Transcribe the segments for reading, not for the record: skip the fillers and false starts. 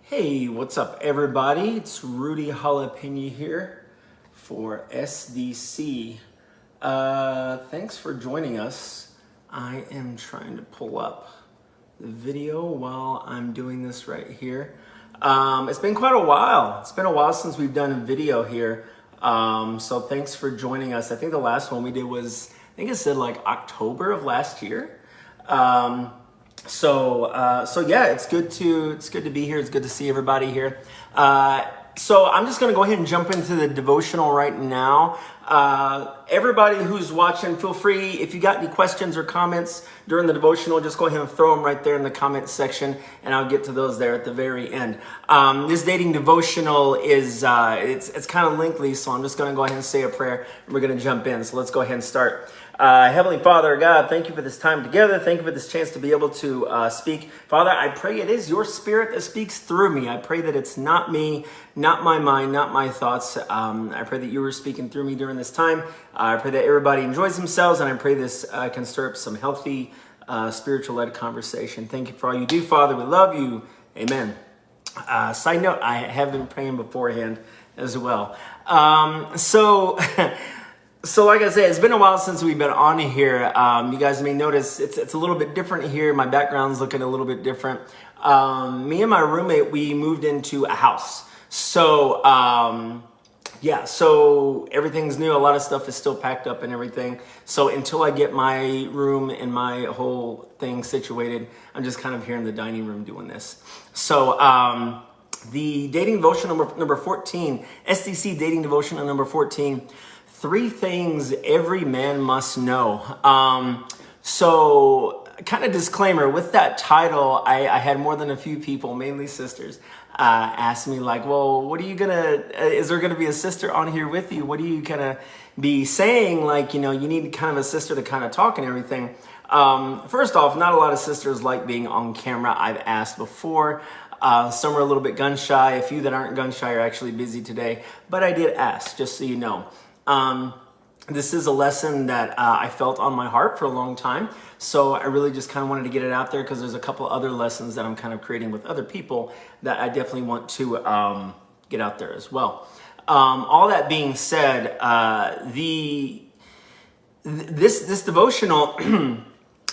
Hey, what's up everybody? It's Rudy Jalapeno here for SDC. Thanks for joining us. I am trying to pull up the video while I'm doing this right here. It's been quite a while. It's been a while since we've done a video here. So thanks for joining us. I think the last one we did was, I think it said like October of last year. So yeah, it's good to be here. It's good to see everybody here. So I'm just going to go ahead and jump into the devotional right now. Everybody who's watching, feel free, if you got any questions or comments during the devotional, just go ahead and throw them right there in the comment section, and I'll get to those there at the very end. This dating devotional is, it's kind of lengthy, so I'm just going to go ahead and say a prayer, and we're going to jump in. So let's go ahead and start. Heavenly Father, God, thank you for this time together. Thank you for this chance to be able to speak. Father, I pray it is your spirit that speaks through me. I pray that it's not me, not my mind, not my thoughts. I pray that you were speaking through me during this time. I pray that everybody enjoys themselves, and I pray this can stir up some healthy, spiritual-led conversation. Thank you for all you do, Father. We love you. Amen. Side note, I have been praying beforehand as well. So like I said, it's been a while since we've been on here. You guys may notice it's a little bit different here. My background's looking a little bit different. Me and my roommate, we moved into a house. So yeah, so everything's new. A lot of stuff is still packed up and everything. So until I get my room and my whole thing situated, I'm just kind of here in the dining room doing this. So the dating devotion number 14, SDC dating devotion number 14, 3 things every man must know. So kind of disclaimer, with that title, I had more than a few people, mainly sisters, ask me like, well, what are you is there gonna be a sister on here with you? What are you gonna be saying? Like, you need kind of a sister to kind of talk and everything. First off, not a lot of sisters like being on camera. I've asked before. Some are a little bit gun shy. A few that aren't gun shy are actually busy today, but I did ask, just so you know. This is a lesson that I felt on my heart for a long time. So I really just kind of wanted to get it out there because there's a couple other lessons that I'm kind of creating with other people that I definitely want to get out there as well. All that being said, this devotional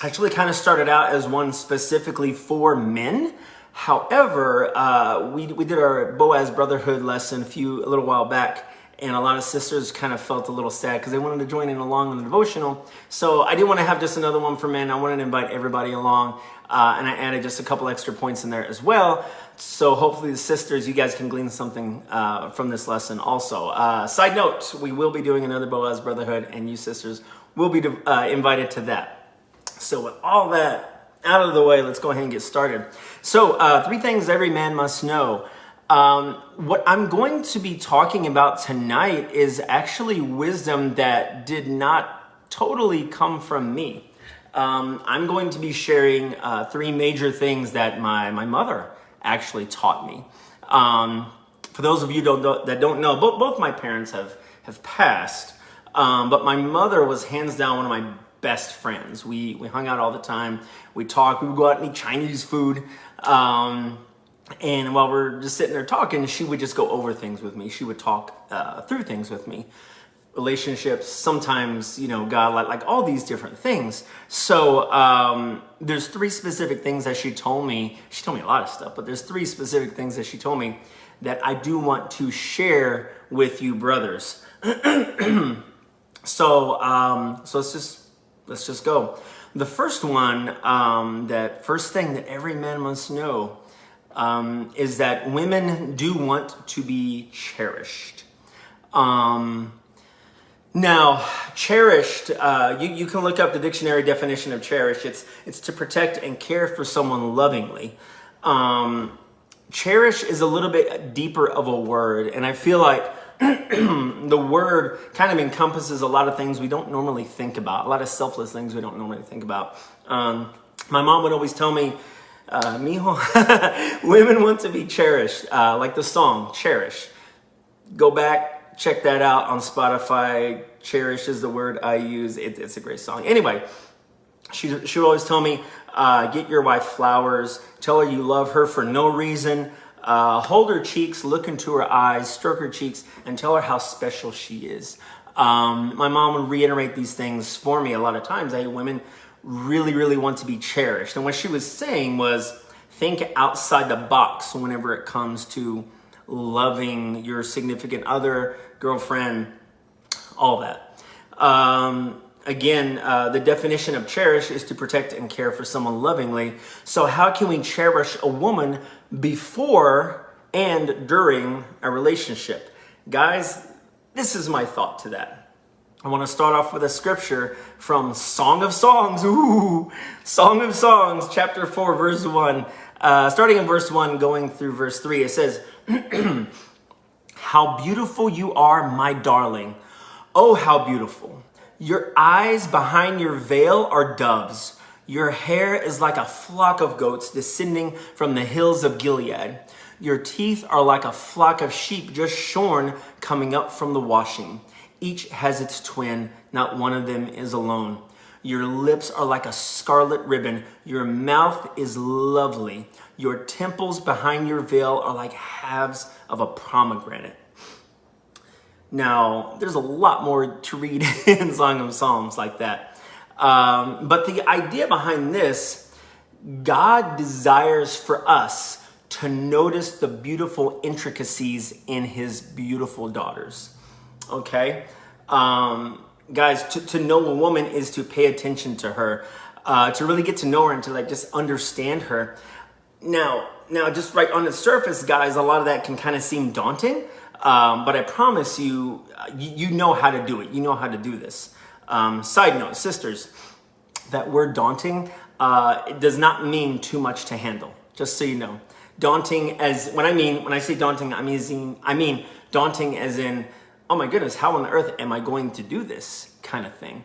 actually kind of started out as one specifically for men. However, we did our Boaz Brotherhood lesson a little while back. And a lot of sisters kind of felt a little sad because they wanted to join in along in the devotional. So I didn't want to have just another one for men. I wanted to invite everybody along. And I added just a couple extra points in there as well. So hopefully the sisters, you guys can glean something from this lesson also. Side note, we will be doing another Boaz Brotherhood, and you sisters will be invited to that. So with all that out of the way, let's go ahead and get started. So 3 things every man must know. What I'm going to be talking about tonight is actually wisdom that did not totally come from me. I'm going to be sharing 3 major things that my mother actually taught me. For those of you that don't know, both my parents have passed, but my mother was hands down one of my best friends. We hung out all the time. We talked. We would go out and eat Chinese food. And while we're just sitting there talking, she would just go over things with me. She would talk through things with me. Relationships, sometimes, God, like all these different things. So there's 3 specific things that she told me. She told me a lot of stuff, but there's 3 specific things that she told me that I do want to share with you brothers. So let's just go. The first one, that first thing that every man must know, is that women do want to be cherished. Now, cherished, you can look up the dictionary definition of cherish. It's to protect and care for someone lovingly. Cherish is a little bit deeper of a word, and I feel like the word kind of encompasses a lot of things we don't normally think about, a lot of selfless things we don't normally think about. My mom would always tell me, mijo, women want to be cherished, like the song Cherish. Go back, check that out on Spotify. Cherish is the word I use. It's a great song. Anyway, she would always tell me, get your wife flowers, tell her you love her for no reason, Hold her cheeks, look into her eyes, stroke her cheeks, and tell her how special she is. My mom would reiterate these things for me a lot of times. Women really, really want to be cherished. And what she was saying was, think outside the box whenever it comes to loving your significant other, girlfriend, all that. The definition of cherish is to protect and care for someone lovingly. So how can we cherish a woman before and during a relationship? Guys, this is my thought to that. I want to start off with a scripture from Song of Songs. Song of Songs, chapter 4, verse 1. Starting in verse 1, going through verse 3, it says, How beautiful you are, my darling. Oh, how beautiful. Your eyes behind your veil are doves. Your hair is like a flock of goats descending from the hills of Gilead. Your teeth are like a flock of sheep just shorn coming up from the washing. Each has its twin, not one of them is alone. Your lips are like a scarlet ribbon. Your mouth is lovely. Your temples behind your veil are like halves of a pomegranate. Now, there's a lot more to read in Song of Psalms like that. But the idea behind this, God desires for us to notice the beautiful intricacies in his beautiful daughters. Okay? Guys, to know a woman is to pay attention to her, to really get to know her and to just understand her. Now, just right on the surface, guys, a lot of that can kind of seem daunting. But I promise you, you know how to do it. You know how to do this. Side note, sisters, that word daunting, it does not mean too much to handle. Just so you know, daunting when I say daunting, I mean daunting as in, oh my goodness, how on earth am I going to do this kind of thing?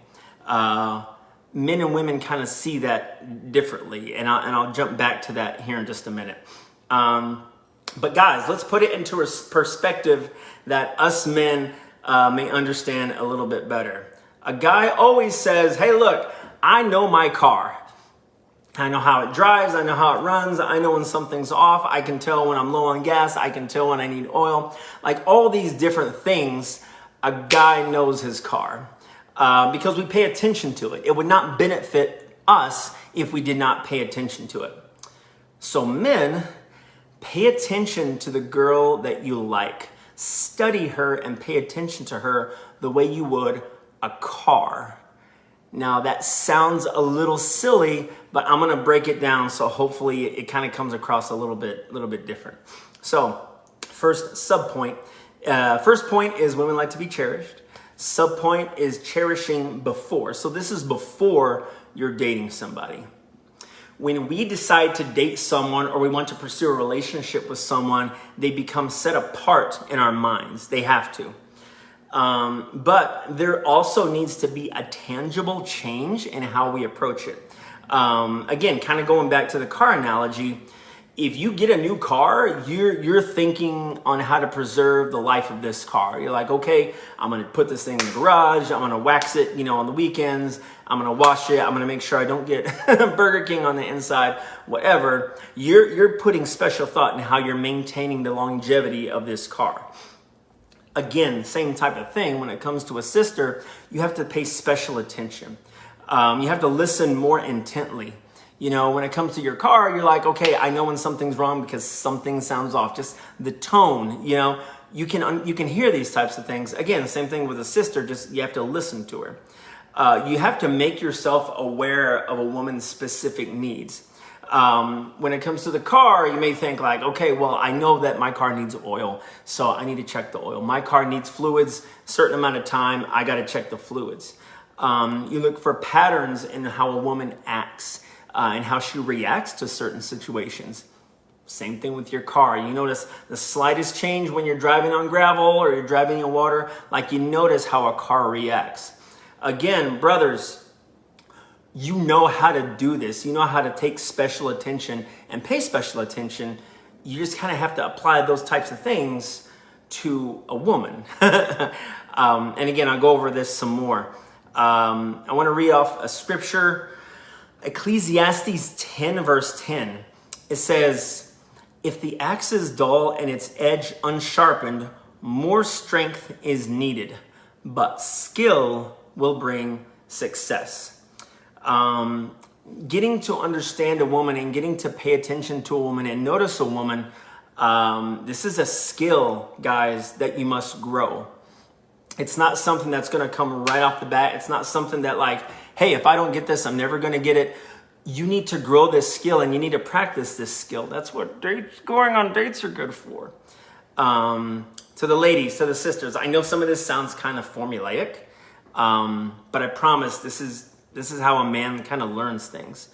Men and women kind of see that differently, and I'll jump back to that here in just a minute. But guys, let's put it into a perspective that us men may understand a little bit better. A guy always says, hey, look, I know my car. I know how it drives. I know how it runs. I know when something's off. I can tell when I'm low on gas. I can tell when I need oil. Like all these different things, a guy knows his car because we pay attention to it. It would not benefit us if we did not pay attention to it. So men, pay attention to the girl that you like. Study her and pay attention to her the way you would a car. Now that sounds a little silly, but I'm gonna break it down so hopefully it kind of comes across a little bit different. So first subpoint. First point is women like to be cherished. Subpoint is cherishing before. So this is before you're dating somebody. When we decide to date someone or we want to pursue a relationship with someone, they become set apart in our minds. They have to. But there also needs to be a tangible change in how we approach it. Again, kind of going back to the car analogy, if you get a new car, you're thinking on how to preserve the life of this car. You're like, okay, I'm going to put this thing in the garage. I'm going to wax it, on the weekends. I'm going to wash it. I'm going to make sure I don't get Burger King on the inside, whatever. You're putting special thought in how you're maintaining the longevity of this car. Again, same type of thing. When it comes to a sister, you have to pay special attention. You have to listen more intently. When it comes to your car, you're like, okay, I know when something's wrong because something sounds off. Just the tone, you can hear these types of things. Again, same thing with a sister, just you have to listen to her. You have to make yourself aware of a woman's specific needs. When it comes to the car, you may think like, okay, well, I know that my car needs oil, so I need to check the oil. My car needs fluids, certain amount of time, I got to check the fluids. You look for patterns in how a woman acts. And how she reacts to certain situations. Same thing with your car. You notice the slightest change when you're driving on gravel or you're driving in water, like you notice how a car reacts. Again, brothers, you know how to do this. You know how to take special attention and pay special attention. You just kind of have to apply those types of things to a woman. And again, I'll go over this some more. I want to read off a scripture. Ecclesiastes 10 verse 10, it says, If the axe is dull and its edge unsharpened, more strength is needed, but skill will bring success. Getting to understand a woman and getting to pay attention to a woman and notice a woman, this is a skill, guys, that you must grow. It's not something that's going to come right off the bat. It's not something that like, hey, if I don't get this, I'm never going to get it. You need to grow this skill and you need to practice this skill. That's what going on dates are good for. To the ladies, to the sisters, I know some of this sounds kind of formulaic, but I promise this is how a man kind of learns things.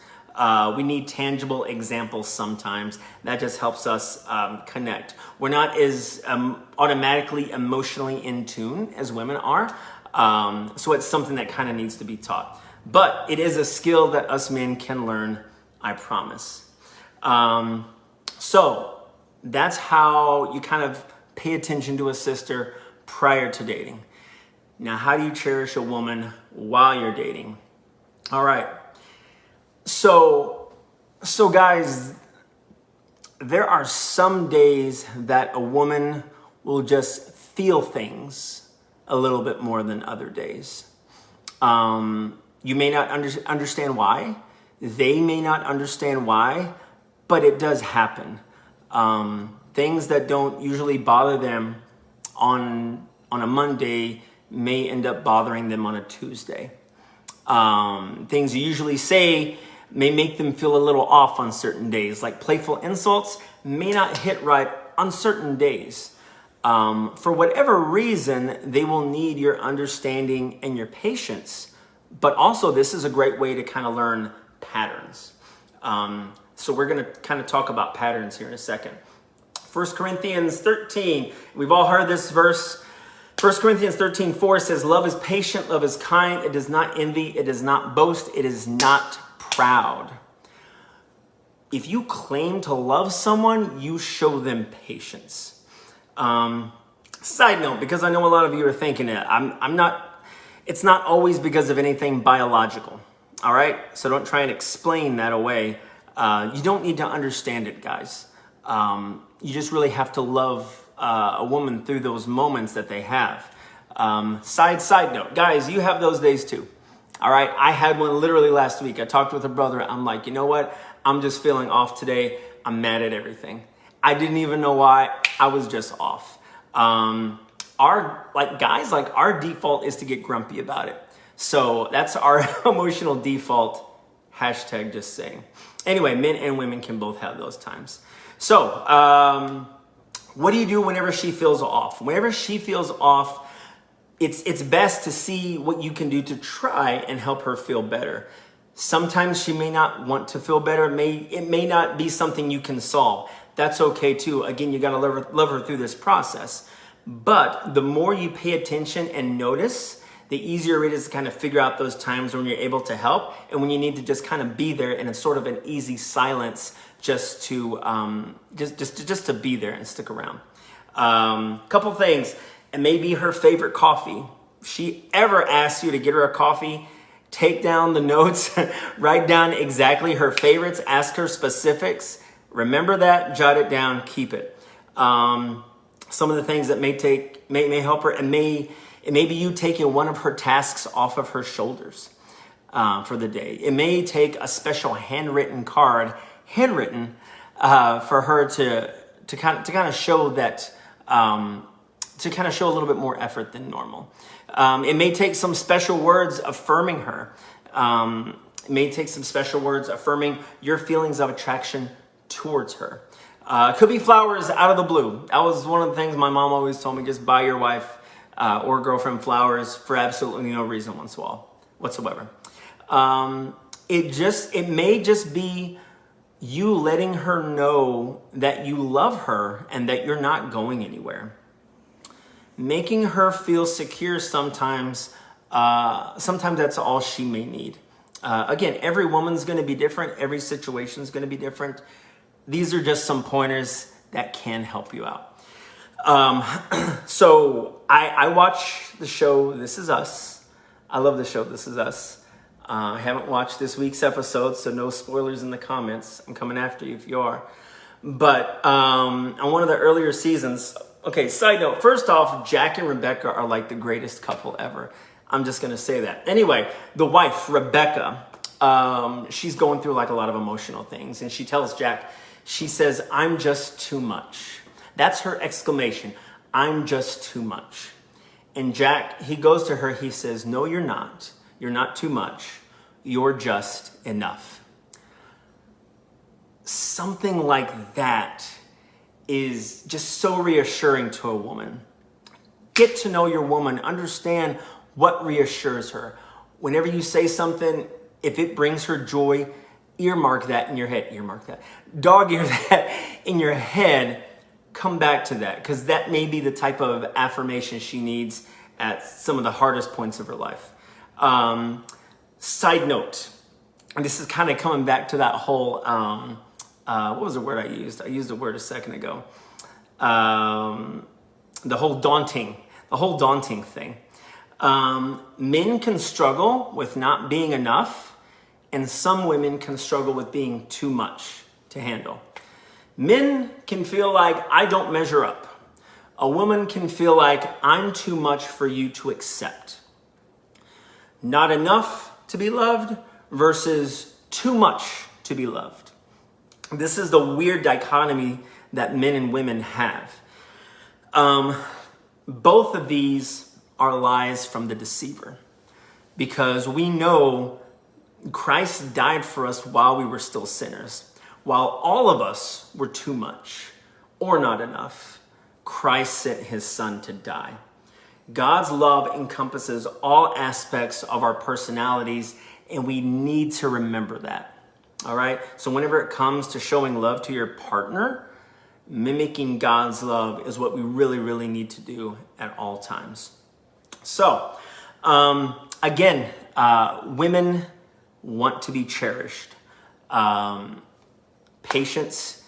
We need tangible examples sometimes. That just helps us connect. We're not as automatically emotionally in tune as women are. So it's something that kind of needs to be taught. But it is a skill that us men can learn, I promise. So that's how you kind of pay attention to a sister prior to dating. Now, how do you cherish a woman while you're dating? All right. So guys, there are some days that a woman will just feel things a little bit more than other days. You may not understand why. They may not understand why, but it does happen. Things that don't usually bother them on a Monday may end up bothering them on a Tuesday. Things you usually say may make them feel a little off on certain days, like playful insults may not hit right on certain days. For whatever reason, they will need your understanding and your patience. But also, this is a great way to kind of learn patterns. So we're going to kind of talk about patterns here in a second. 1 Corinthians 13, we've all heard this verse. 1 Corinthians 13:4 says, love is patient, love is kind, it does not envy, it does not boast, it is not proud. If you claim to love someone, you show them patience. Side note, because I know a lot of you are thinking it, it's not always because of anything biological, all right? So don't try and explain that away. You don't need to understand it, guys. You just really have to love a woman through those moments that they have. Side note, guys, you have those days too. All right. I had one literally last week. I talked with a brother. I'm like, you know what? I'm just feeling off today. I'm mad at everything. I didn't even know why. I was just off. Our default is to get grumpy about it. So that's our emotional default. Hashtag just saying. Anyway, men and women can both have those times. So, what do you do whenever she feels off? Whenever she feels off, it's best to see what you can do to try and help her feel better. Sometimes she may not want to feel better. It may not be something you can solve. That's okay too. Again, you got to love her through this process. But the more you pay attention and notice, the easier it is to kind of figure out those times when you're able to help and when you need to just kind of be there in a sort of an easy silence just to just to be there and stick around. Couple things. It may be her favorite coffee. If she ever asks you to get her a coffee, take down the notes, write down exactly her favorites, ask her specifics. Remember that, jot it down, keep it. Some of the things that may help her, it may be you taking one of her tasks off of her shoulders for the day. It may take a special handwritten card, for her to kind of show that to kind of show a little bit more effort than normal. It may take some special words affirming her. It may take some special words affirming your feelings of attraction towards her. It could be flowers out of the blue. That was one of the things my mom always told me, just buy your wife or girlfriend flowers for absolutely no reason whatsoever. It may just be you letting her know that you love her and that you're not going anywhere. Making her feel secure sometimes that's all she may need. Again, every woman's going to be different. Every situation's going to be different. These are just some pointers that can help you out. So I watch the show This Is Us. I love the show This Is Us. I haven't watched this week's episode, so no spoilers in the comments. I'm coming after you if you are. But on one of the earlier seasons, okay, side note, first off, Jack and Rebecca are like the greatest couple ever. I'm just going to say that. Anyway, the wife, Rebecca, she's going through like a lot of emotional things. And she tells Jack, she says, "I'm just too much." That's her exclamation. "I'm just too much." And Jack, he goes to her, he says, "No, you're not. You're not too much. You're just enough." Something like that is just so reassuring to a woman. Get to know your woman. Understand what reassures her. Whenever you say something, if it brings her joy, earmark that in your head. Earmark that. Dog ear that in your head. Come back to that, because that may be the type of affirmation she needs at some of the hardest points of her life. Side note, and this is kind of coming back to that whole, what was the word I used? I used the word a second ago. The whole daunting thing. Men can struggle with not being enough, and some women can struggle with being too much to handle. Men can feel like I don't measure up. A woman can feel like I'm too much for you to accept. Not enough to be loved versus too much to be loved. This is the weird dichotomy that men and women have. Both of these are lies from the deceiver, because we know Christ died for us while we were still sinners. While all of us were too much or not enough, Christ sent his son to die. God's love encompasses all aspects of our personalities, and we need to remember that. All right? So whenever it comes to showing love to your partner, mimicking God's love is what we really, really need to do at all times. So, again, women want to be cherished. Patience,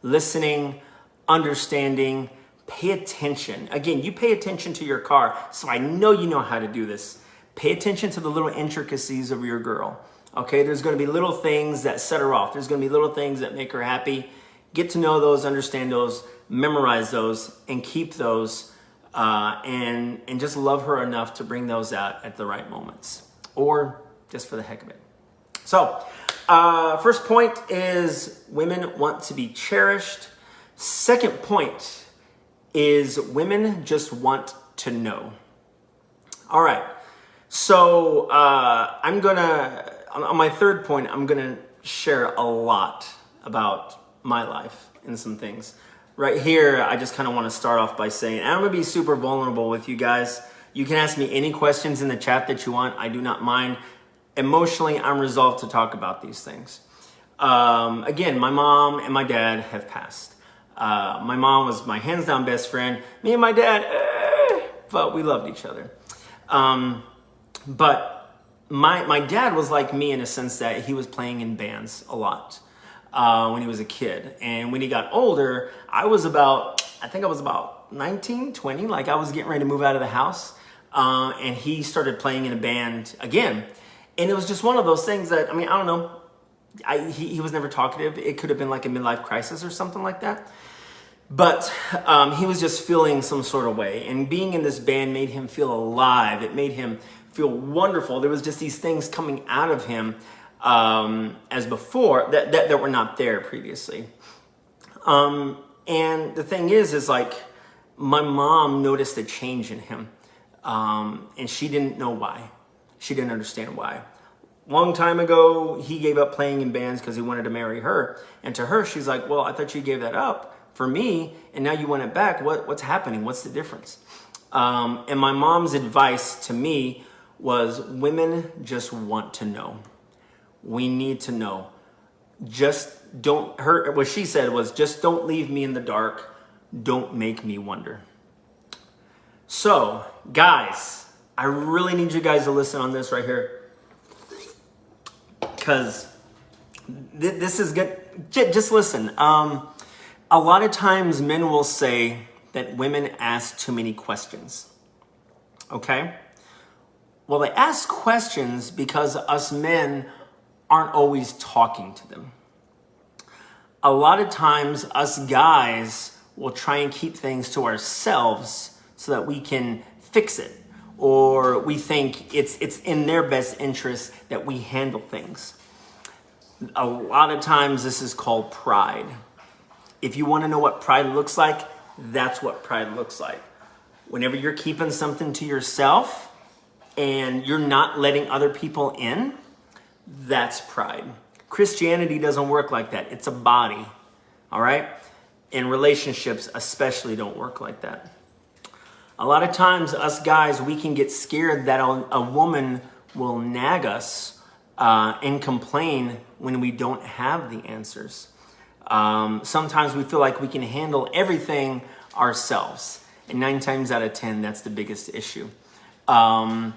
listening, understanding, pay attention. Again, you pay attention to your car, so I know you know how to do this. Pay attention to the little intricacies of your girl. Okay, there's going to be little things that set her off. There's going to be little things that make her happy. Get to know those, understand those, memorize those, and keep those, and just love her enough to bring those out at the right moments, or just for the heck of it. So, first point is women want to be cherished. Second point is women just want to know. All right. So on my third point, I'm going to share a lot about my life and some things. Right here, I just kind of want to start off by saying, I'm going to be super vulnerable with you guys. You can ask me any questions in the chat that you want. I do not mind. Emotionally, I'm resolved to talk about these things. Again, my mom and my dad have passed. My mom was my hands down best friend. Me and my dad, but we loved each other. But my dad was like me in a sense that he was playing in bands a lot when he was a kid. And when he got older, I was about 19, 20. Like I was getting ready to move out of the house. And he started playing in a band again. And it was just one of those things that, I don't know. He was never talkative. It could have been like a midlife crisis or something like that. But he was just feeling some sort of way. And being in this band made him feel alive. It made him feel wonderful. There was just these things coming out of him as before that were not there previously. And the thing is like my mom noticed a change in him. And she didn't know why. She didn't understand why. Long time ago, he gave up playing in bands because he wanted to marry her. And to her, she's like, well, I thought you gave that up for me, and now you want it back. What's happening? What's the difference? And my mom's advice to me was, women just want to know. We need to know. What she said was, just don't leave me in the dark. Don't make me wonder. So, guys, I really need you guys to listen on this right here, because this is good. Just listen. A lot of times men will say that women ask too many questions. Okay? Well, they ask questions because us men aren't always talking to them. a lot of times us guys will try and keep things to ourselves so that we can fix it, or we think it's in their best interest that we handle things. A lot of times this is called pride. If you want to know what pride looks like, that's what pride looks like. Whenever you're keeping something to yourself and you're not letting other people in, that's pride. Christianity doesn't work like that. It's a body, all right? And relationships especially don't work like that. A lot of times, us guys, we can get scared that a woman will nag us and complain when we don't have the answers. Sometimes we feel like we can handle everything ourselves. And 9 times out of 10, that's the biggest issue. I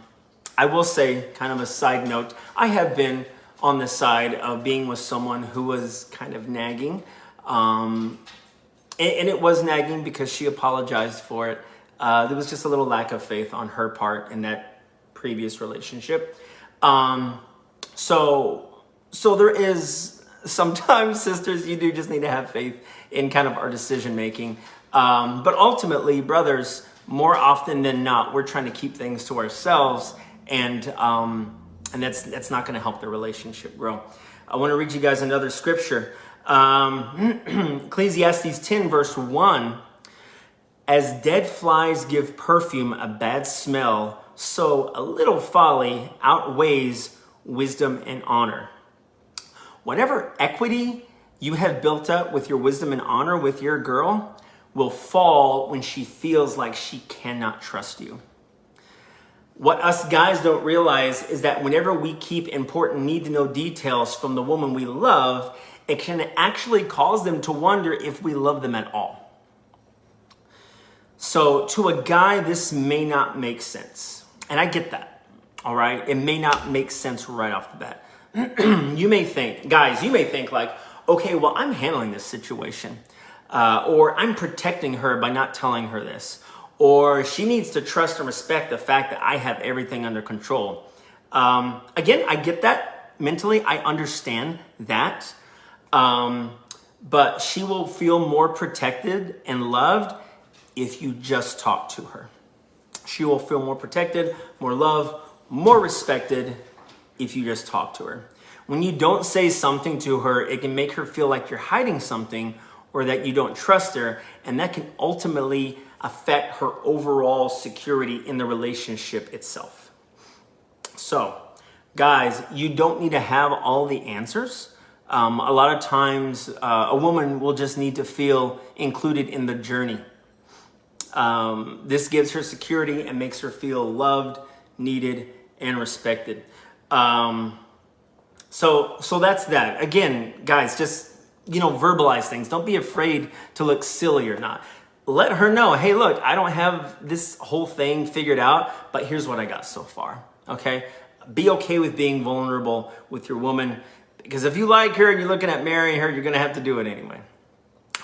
will say, kind of a side note, I have been on the side of being with someone who was kind of nagging. And it was nagging because she apologized for it. There was just a little lack of faith on her part in that previous relationship. So there is sometimes, sisters, you do just need to have faith in kind of our decision making. But ultimately, brothers, more often than not, we're trying to keep things to ourselves, and that's not going to help the relationship grow. I want to read you guys another scripture. Ecclesiastes 10 verse 1. As dead flies give perfume a bad smell, so a little folly outweighs wisdom and honor. Whatever equity you have built up with your wisdom and honor with your girl will fall when she feels like she cannot trust you. What us guys don't realize is that whenever we keep important need-to-know details from the woman we love, it can actually cause them to wonder if we love them at all. So to a guy, this may not make sense. And I get that, all right? It may not make sense right off the bat. You may think like, okay, well, I'm handling this situation. Or I'm protecting her by not telling her this. Or she needs to trust and respect the fact that I have everything under control. Again, I get that mentally. I understand that. But she will feel more protected and loved if you just talk to her. She will feel more protected, more loved, more respected if you just talk to her. When you don't say something to her, it can make her feel like you're hiding something or that you don't trust her, and that can ultimately affect her overall security in the relationship itself. So, guys, you don't need to have all the answers. A lot of times, a woman will just need to feel included in the journey. This gives her security and makes her feel loved, needed, and respected. So that's that. Again, guys, just, verbalize things. Don't be afraid to look silly or not. Let her know, hey, look, I don't have this whole thing figured out, but here's what I got so far, okay? Be okay with being vulnerable with your woman, because if you like her and you're looking at marrying her, you're going to have to do it anyway.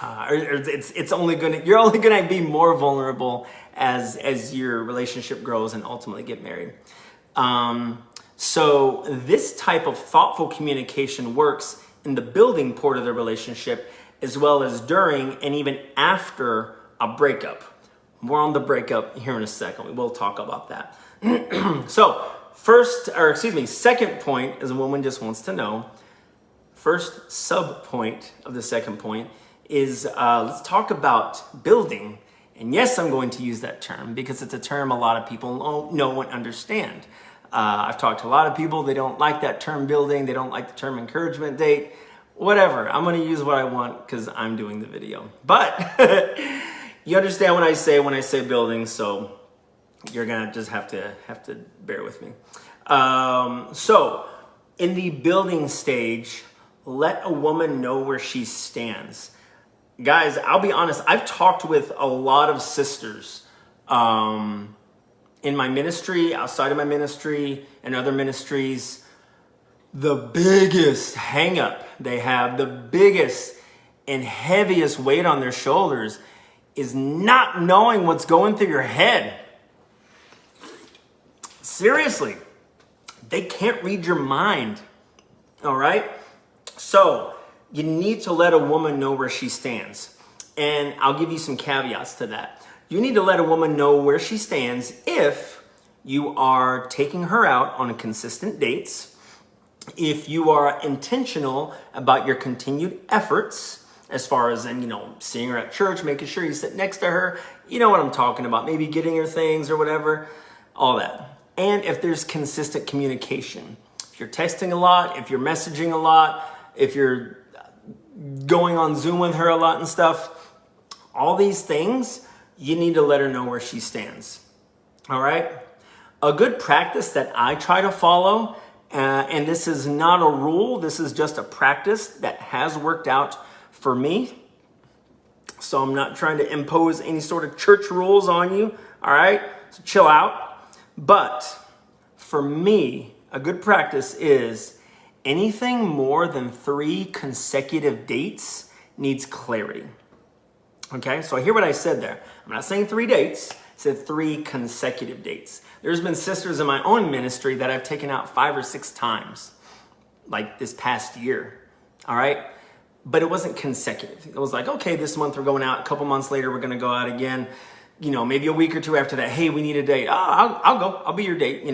You're only gonna be more vulnerable as your relationship grows and ultimately get married. So this type of thoughtful communication works in the building part of the relationship, as well as during and even after a breakup. More on the breakup here in a second. We will talk about that. So second point, as a woman just wants to know. First sub point of the second point is let's talk about building. And yes, I'm going to use that term because it's a term a lot of people know and understand. I've talked to a lot of people. They don't like that term building. They don't like the term encouragement date. Whatever. I'm going to use what I want because I'm doing the video. But you understand when I say building, so you're going to just have to bear with me. So in the building stage, let a woman know where she stands. Guys, I'll be honest, I've talked with a lot of sisters in my ministry, outside of my ministry, and other ministries. The biggest hang up they have, the biggest and heaviest weight on their shoulders is not knowing what's going through your head. Seriously, they can't read your mind, all right? So you need to let a woman know where she stands. And I'll give you some caveats to that. You need to let a woman know where she stands if you are taking her out on consistent dates, if you are intentional about your continued efforts, as far as, seeing her at church, making sure you sit next to her, you know what I'm talking about, maybe getting her things or whatever, all that. And if there's consistent communication, if you're texting a lot, if you're messaging a lot, if you're going on Zoom with her a lot and stuff, all these things, you need to let her know where she stands. All right? A good practice that I try to follow, and this is not a rule, this is just a practice that has worked out for me. So I'm not trying to impose any sort of church rules on you. All right? So chill out. But for me, a good practice is anything more than 3 consecutive dates needs clarity. Okay, so hear what I said there. I'm not saying 3 dates, I said 3 consecutive dates. There's been sisters in my own ministry that I've taken out 5 or 6 times, like this past year. All right, but it wasn't consecutive. It was like, okay, this month we're going out. A couple months later, we're going to go out again. Maybe a week or 2 after that. Hey, we need a date. Oh, I'll go. I'll be your date.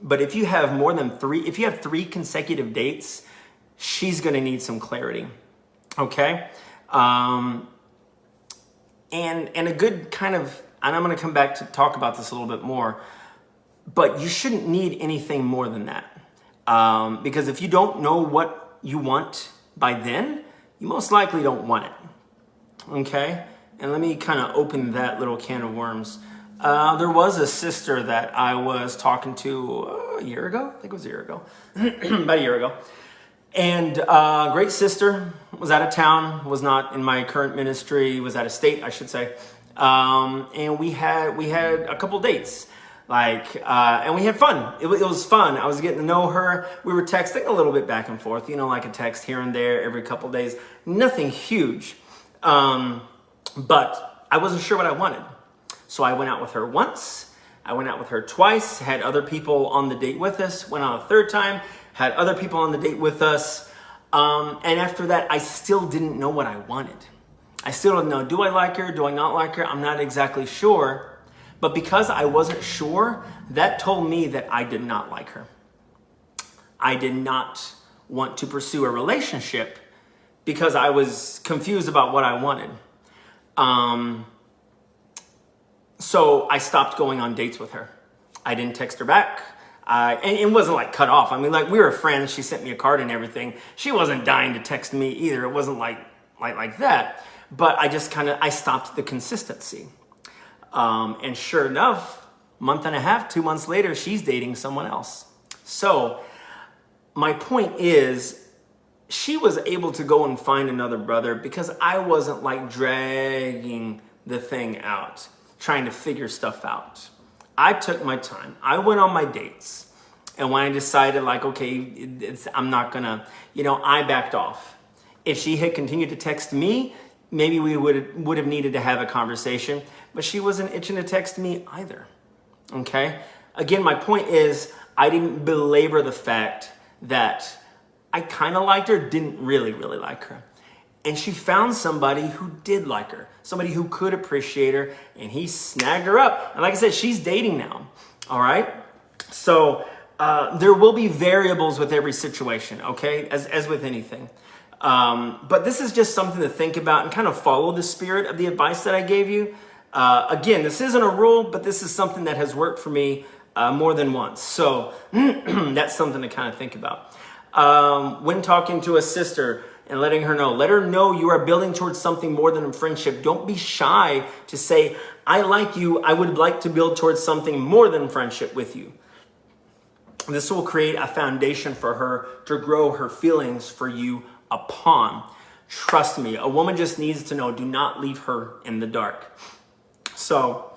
But if you have more than 3, if you have 3 consecutive dates, she's going to need some clarity. Okay. And a good kind of, and I'm going to come back to talk about this a little bit more, but you shouldn't need anything more than that. Because if you don't know what you want by then, you most likely don't want it. Okay. And let me kind of open that little can of worms. There was a sister that I was talking to a year ago. I think it was a year ago, about a year ago. And great sister, was out of town, was not in my current ministry, was out of state, I should say. And we had a couple dates, and we had fun. It was fun. I was getting to know her. We were texting a little bit back and forth, like a text here and there every couple days. Nothing huge. But I wasn't sure what I wanted. So I went out with her once. I went out with her twice, had other people on the date with us, went on a third time, had other people on the date with us. And after that, I still didn't know what I wanted. I still don't know, do I like her? Do I not like her? I'm not exactly sure. But because I wasn't sure, that told me that I did not like her. I did not want to pursue a relationship because I was confused about what I wanted. So I stopped going on dates with her. I didn't text her back. And it wasn't like cut off. I mean, like we were friends. She sent me a card and everything. She wasn't dying to text me either. It wasn't like that. But I just I stopped the consistency. And sure enough, month and a half, 2 months later, she's dating someone else. So my point is, she was able to go and find another brother because I wasn't like dragging the thing out, trying to figure stuff out. I took my time. I went on my dates. And when I decided I'm not gonna, I backed off. If she had continued to text me, maybe we would have needed to have a conversation, but she wasn't itching to text me either. Okay? Again, my point is I didn't belabor the fact that I kind of liked her, didn't really like her. And she found somebody who did like her, somebody who could appreciate her, and he snagged her up. And like I said, she's dating now, all right? So there will be variables with every situation, okay, as with anything. But this is just something to think about and kind of follow the spirit of the advice that I gave you. Again, this isn't a rule, but this is something that has worked for me more than once. So that's something to kind of think about. When talking to a sister and let her know you are building towards something more than a friendship. Don't be shy to say, I like you. I would like to build towards something more than friendship with you. This will create a foundation for her to grow her feelings for you upon. Trust me, a woman just needs to know, do not leave her in the dark. So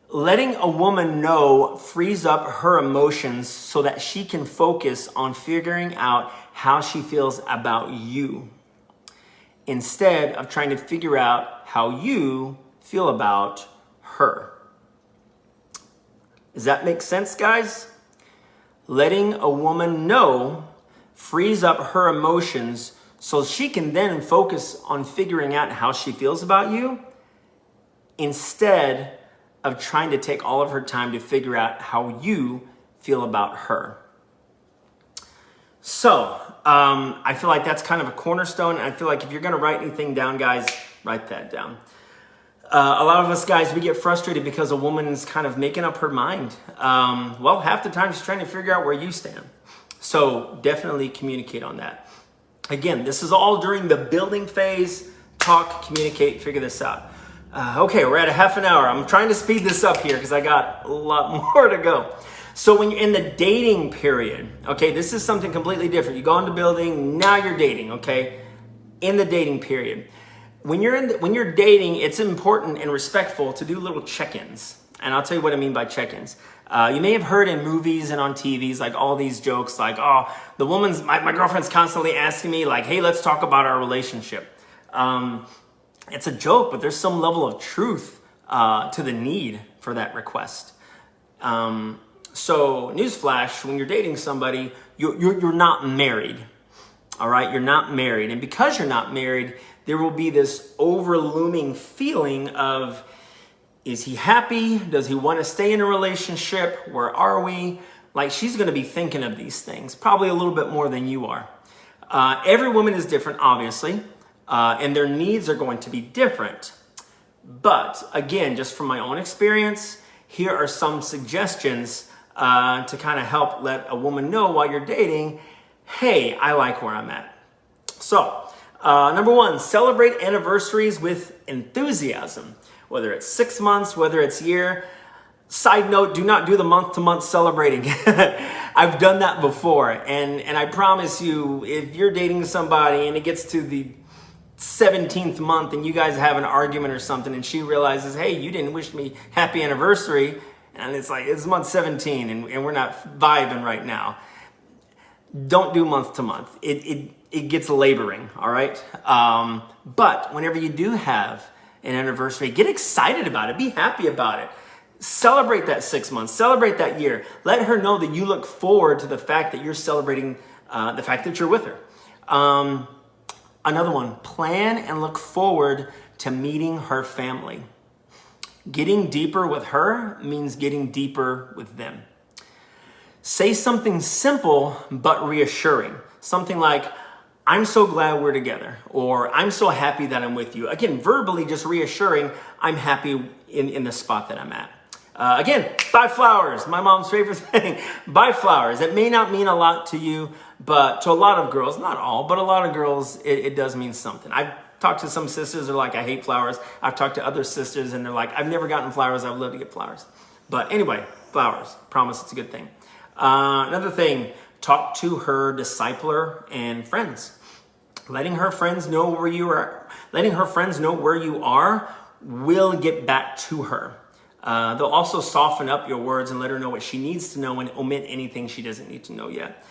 letting a woman know frees up her emotions so that she can focus on figuring out how she feels about you instead of trying to figure out how you feel about her. Does that make sense, guys? Letting a woman know frees up her emotions so she can then focus on figuring out how she feels about you instead of trying to take all of her time to figure out how you feel about her. So I feel like that's kind of a cornerstone. I feel like if you're going to write anything down, guys, write that down. A lot of us guys, we get frustrated because a woman is kind of making up her mind. Well, half the time she's trying to figure out where you stand. So definitely communicate on that. Again, this is all during the building phase. Talk, communicate, figure this out. Okay, we're at a half an hour. I'm trying to speed this up here because I got a lot more to go. So when you're in the dating period, okay, this is something completely different. You go into building, now you're dating, okay? In the dating period. When you're dating, it's important and respectful to do little check-ins. And I'll tell you what I mean by check-ins. You may have heard in movies and on TVs, like all these jokes, like, oh, my girlfriend's constantly asking me, like, hey, let's talk about our relationship. It's a joke, but there's some level of truth to the need for that request. So newsflash, when you're dating somebody, you're not married. All right, you're not married. And because you're not married, there will be this overlooming feeling of, is he happy? Does he want to stay in a relationship? Where are we? Like, she's going to be thinking of these things, probably a little bit more than you are. Every woman is different, obviously, and their needs are going to be different. But again, just from my own experience, here are some suggestions to kind of help let a woman know while you're dating, hey, I like where I'm at. So, number one, celebrate anniversaries with enthusiasm, whether it's 6 months, whether it's a year. Side note, do not do the month-to-month celebrating. I've done that before, and I promise you, if you're dating somebody and it gets to the 17th month and you guys have an argument or something and she realizes, hey, you didn't wish me happy anniversary, and it's like, it's month 17 and we're not vibing right now. Don't do month to month. It gets laboring, all right? But whenever you do have an anniversary, get excited about it. Be happy about it. Celebrate that 6 months. Celebrate that year. Let her know that you look forward to the fact that you're celebrating the fact that you're with her. Another one, plan and look forward to meeting her family. Getting deeper with her means getting deeper with them. Say something simple but reassuring. Something like, I'm so glad we're together, or I'm so happy that I'm with you. Again, verbally just reassuring, I'm happy in the spot that I'm at. Again, buy flowers. My mom's favorite thing. Buy flowers. It may not mean a lot to you, but to a lot of girls, not all, but a lot of girls, it does mean something. I've talked to some sisters that are like, I hate flowers. I've talked to other sisters and they're like, I've never gotten flowers. I would love to get flowers. But anyway, flowers. Promise it's a good thing. Another thing, talk to her discipler and friends. Letting her friends know where you are. Letting her friends know where you are will get back to her. They'll also soften up your words and let her know what she needs to know and omit anything she doesn't need to know yet.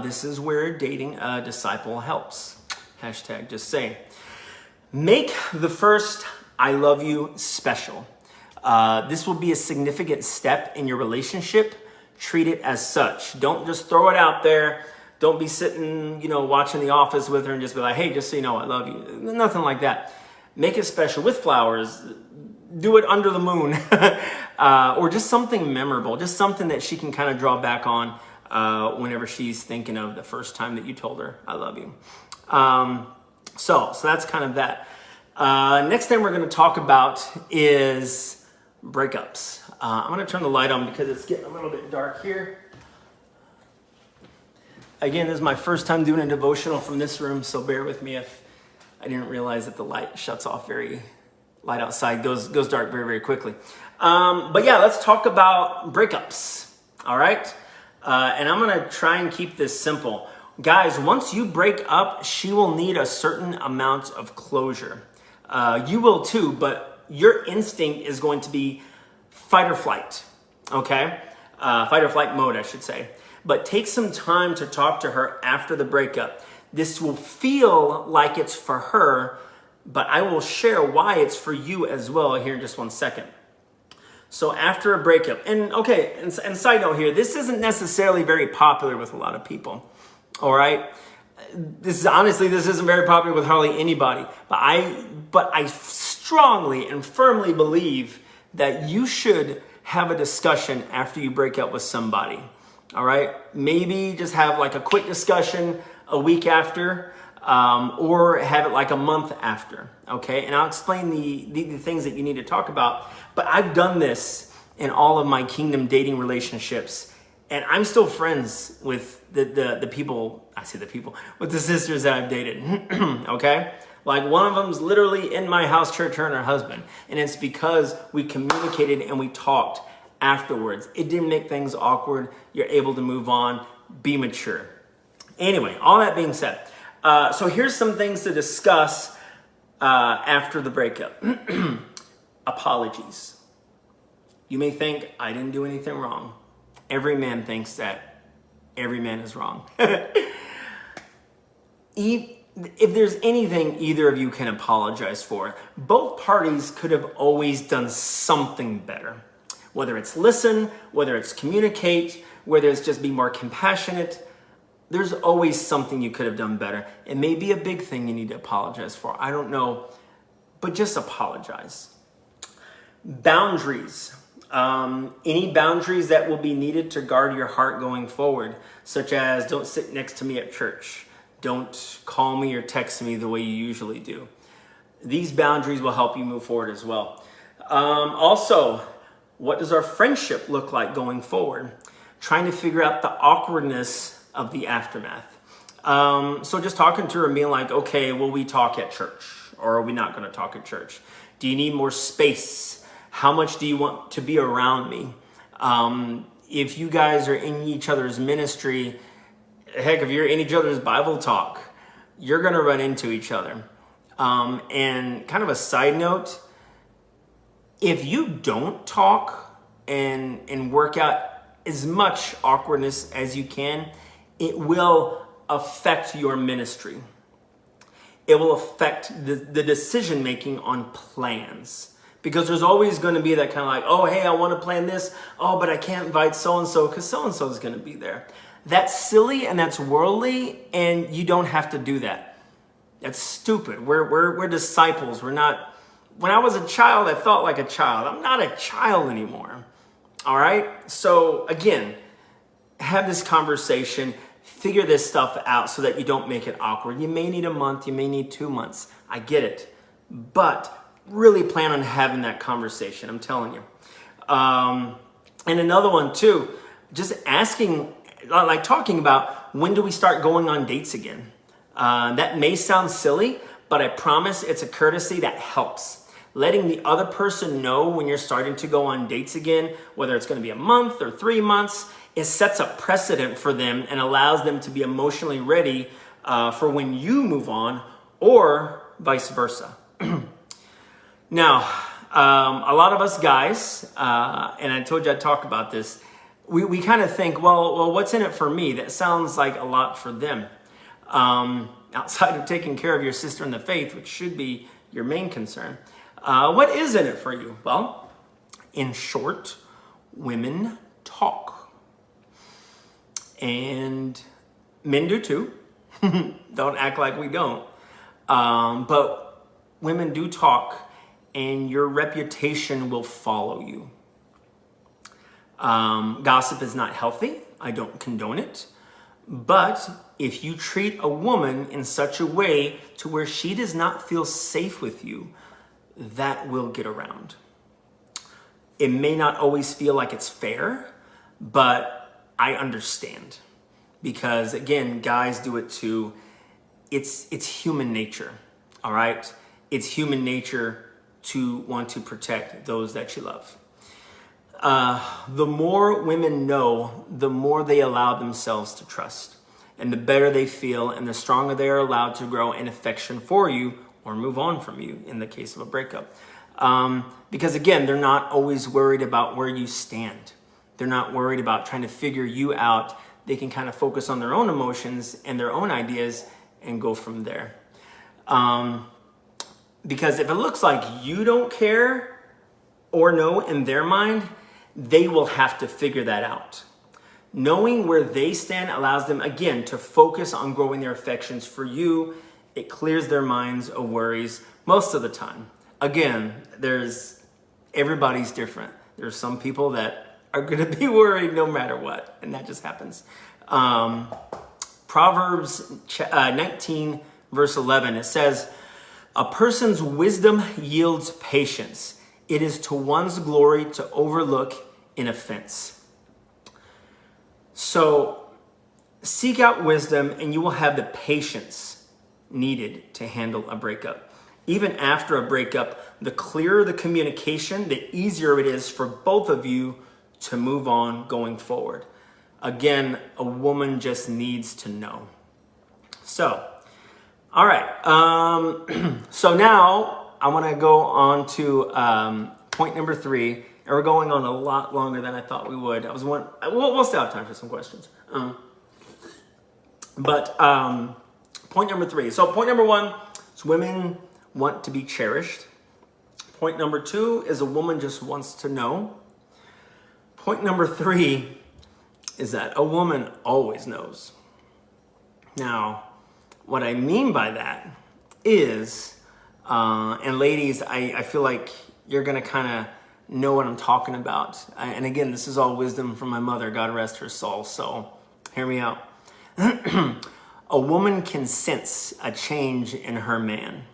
This is where dating a disciple helps. Hashtag just saying. Make the first I love you special. This will be a significant step in your relationship. Treat it as such. Don't just throw it out there. Don't be sitting, watching The Office with her and just be like, hey, just so you know, I love you. Nothing like that. Make it special with flowers. Do it under the moon. Or just something memorable. Just something that she can kind of draw back on whenever she's thinking of the first time that you told her, I love you. So that's kind of that. Next thing we're going to talk about is breakups. I'm going to turn the light on because it's getting a little bit dark here. Again, this is my first time doing a devotional from this room, so bear with me if I didn't realize that the light shuts off light outside goes dark very, very quickly. But yeah, let's talk about breakups. All right. And I'm going to try and keep this simple. Guys, once you break up, she will need a certain amount of closure. You will too, but your instinct is going to be fight or flight. Okay. Fight or flight mode, I should say. But take some time to talk to her after the breakup. This will feel like it's for her, but I will share why it's for you as well here in just 1 second. So after a breakup, and side note here, this isn't necessarily very popular with a lot of people. All right. This isn't very popular with hardly anybody, but I strongly and firmly believe that you should have a discussion after you break up with somebody. All right. Maybe just have like a quick discussion a week after, or have it like a month after. Okay. And I'll explain the things that you need to talk about. But I've done this in all of my kingdom dating relationships. And I'm still friends with the people, with the sisters that I've dated, okay? Like one of them's literally in my house church, her and her husband. And it's because we communicated and we talked afterwards. It didn't make things awkward. You're able to move on, be mature. Anyway, all that being said, so here's some things to discuss after the breakup. Apologies. You may think, I didn't do anything wrong. Every man thinks that every man is wrong. If there's anything either of you can apologize for, both parties could have always done something better. Whether it's listen, whether it's communicate, whether it's just be more compassionate, there's always something you could have done better. It may be a big thing you need to apologize for. I don't know, but just apologize. Boundaries. Any boundaries that will be needed to guard your heart going forward, such as don't sit next to me at church. Don't call me or text me the way you usually do. These boundaries will help you move forward as well. Also, what does our friendship look like going forward? Trying to figure out the awkwardness of the aftermath. So just talking to her and being like, okay, will we talk at church? Or are we not going to talk at church? Do you need more space? How much do you want to be around me? If you guys are in each other's ministry, heck, if you're in each other's Bible talk, you're going to run into each other. And kind of a side note, if you don't talk and work out as much awkwardness as you can, it will affect your ministry. It will affect the decision making on plans. Because there's always going to be that kind of like, oh, hey, I want to plan this. Oh, but I can't invite so-and-so because so-and-so is going to be there. That's silly and that's worldly, and you don't have to do that. That's stupid. We're disciples. We're not. When I was a child, I thought like a child. I'm not a child anymore. All right? So again, have this conversation. Figure this stuff out so that you don't make it awkward. You may need a month. You may need 2 months. I get it. But really plan on having that conversation. I'm telling you. And another one too, just asking, like talking about when do we start going on dates again? That may sound silly, but I promise it's a courtesy that helps. Letting the other person know when you're starting to go on dates again, whether it's going to be a month or 3 months, it sets a precedent for them and allows them to be emotionally ready for when you move on, or vice versa. Now, a lot of us guys, and I told you I'd talk about this, we kind of think, well, what's in it for me? That sounds like a lot for them. Outside of taking care of your sister in the faith, which should be your main concern. What is in it for you? Well, in short, women talk. And men do too. Don't act like we don't. But women do talk. And your reputation will follow you. Gossip is not healthy. I don't condone it. But if you treat a woman in such a way to where she does not feel safe with you, that will get around. It may not always feel like it's fair, but I understand. Because again, guys do it too. It's human nature, all right? It's human nature to want to protect those that you love. The more women know, the more they allow themselves to trust. And the better they feel and the stronger they are allowed to grow in affection for you or move on from you in the case of a breakup. Because again, they're not always worried about where you stand. They're not worried about trying to figure you out. They can kind of focus on their own emotions and their own ideas and go from there. Because if it looks like you don't care or know in their mind, they will have to figure that out. Knowing where they stand allows them, again, to focus on growing their affections for you. It clears their minds of worries most of the time. Again, everybody's different. There's some people that are going to be worried no matter what, and that just happens. Proverbs 19, verse 11, it says, "A person's wisdom yields patience. It is to one's glory to overlook an offense." So seek out wisdom and you will have the patience needed to handle a breakup. Even after a breakup, the clearer the communication, the easier it is for both of you to move on going forward. Again, a woman just needs to know. So, all right. So now I want to go on to point number 3. And we're going on a lot longer than I thought we would. We'll still have time for some questions. But point number 3. So point number 1 is women want to be cherished. Point number 2 is a woman just wants to know. Point number 3 is that a woman always knows. Now, what I mean by that is, and ladies, I feel like you're going to kind of know what I'm talking about. And again, this is all wisdom from my mother, God rest her soul. So hear me out. A woman can sense a change in her man.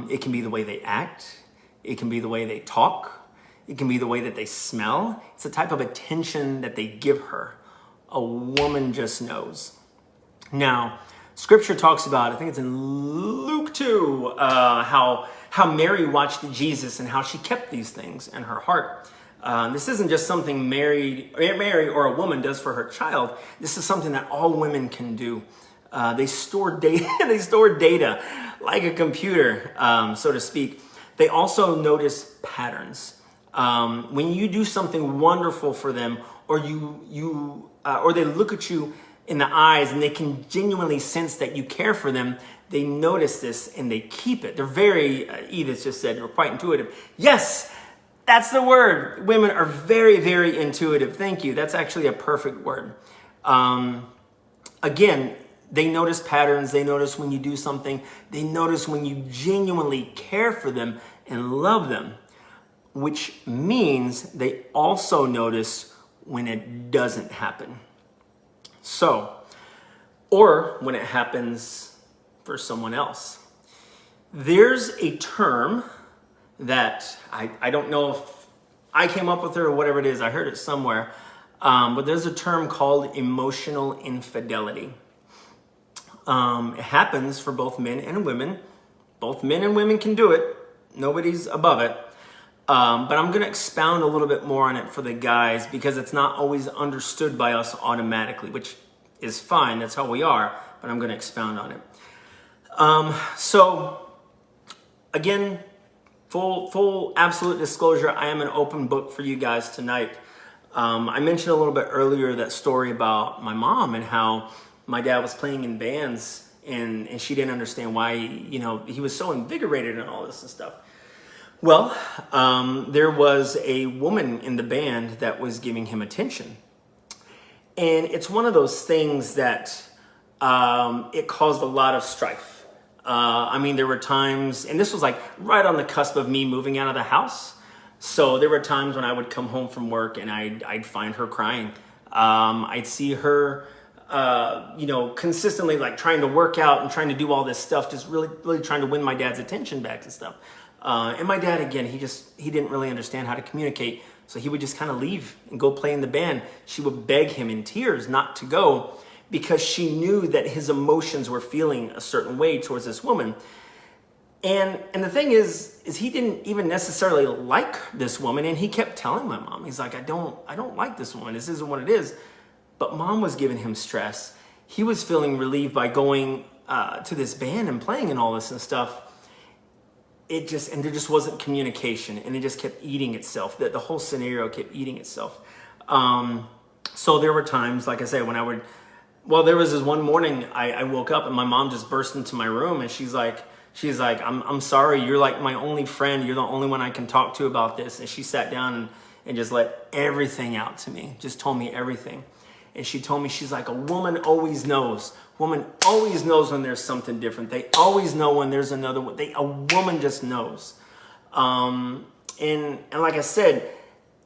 It can be the way they act. It can be the way they talk. It can be the way that they smell. It's a type of attention that they give her. A woman just knows. Now, Scripture talks about, I think it's in Luke 2, how Mary watched Jesus and how she kept these things in her heart. This isn't just something Mary or a woman does for her child. This is something that all women can do. They store data. They store data like a computer, so to speak. They also notice patterns. When you do something wonderful for them, or or they look at you in the eyes and they can genuinely sense that you care for them, they notice this and they keep it. They're very, Edith just said, they're quite intuitive. Yes, that's the word. Women are very, very intuitive. Thank you. That's actually a perfect word. Again, they notice patterns. They notice when you do something. They notice when you genuinely care for them and love them, which means they also notice when it doesn't happen. So, or when it happens for someone else. There's a term that I don't know if I came up with it or whatever it is. I heard it somewhere. But there's a term called emotional infidelity. It happens for both men and women. Both men and women can do it. Nobody's above it. But I'm going to expound a little bit more on it for the guys because it's not always understood by us automatically, which is fine. That's how we are. But I'm going to expound on it. So, again, full absolute disclosure, I am an open book for you guys tonight. I mentioned a little bit earlier that story about my mom and how my dad was playing in bands and she didn't understand why, he was so invigorated and all this and stuff. Well, there was a woman in the band that was giving him attention. And it's one of those things that it caused a lot of strife. There were times, and this was like right on the cusp of me moving out of the house. So there were times when I would come home from work and I'd find her crying. I'd see her, consistently like trying to work out and trying to do all this stuff, just really, really trying to win my dad's attention back and stuff. And my dad, again, he didn't really understand how to communicate. So he would just kind of leave and go play in the band. She would beg him in tears not to go because she knew that his emotions were feeling a certain way towards this woman. And the thing is he didn't even necessarily like this woman. And he kept telling my mom, he's like, I don't like this woman. This isn't what it is. But mom was giving him stress. He was feeling relieved by going to this band and playing and all this and stuff. There just wasn't communication, and it just kept eating itself. The whole scenario kept eating itself. So there were times, like I said, there was this one morning I woke up and my mom just burst into my room and she's like, I'm sorry. You're like my only friend. You're the only one I can talk to about this. And she sat down and just let everything out to me, just told me everything. And she told me, she's like, a woman always knows. Woman always knows when there's something different. They always know when there's another one. A woman just knows. And like I said,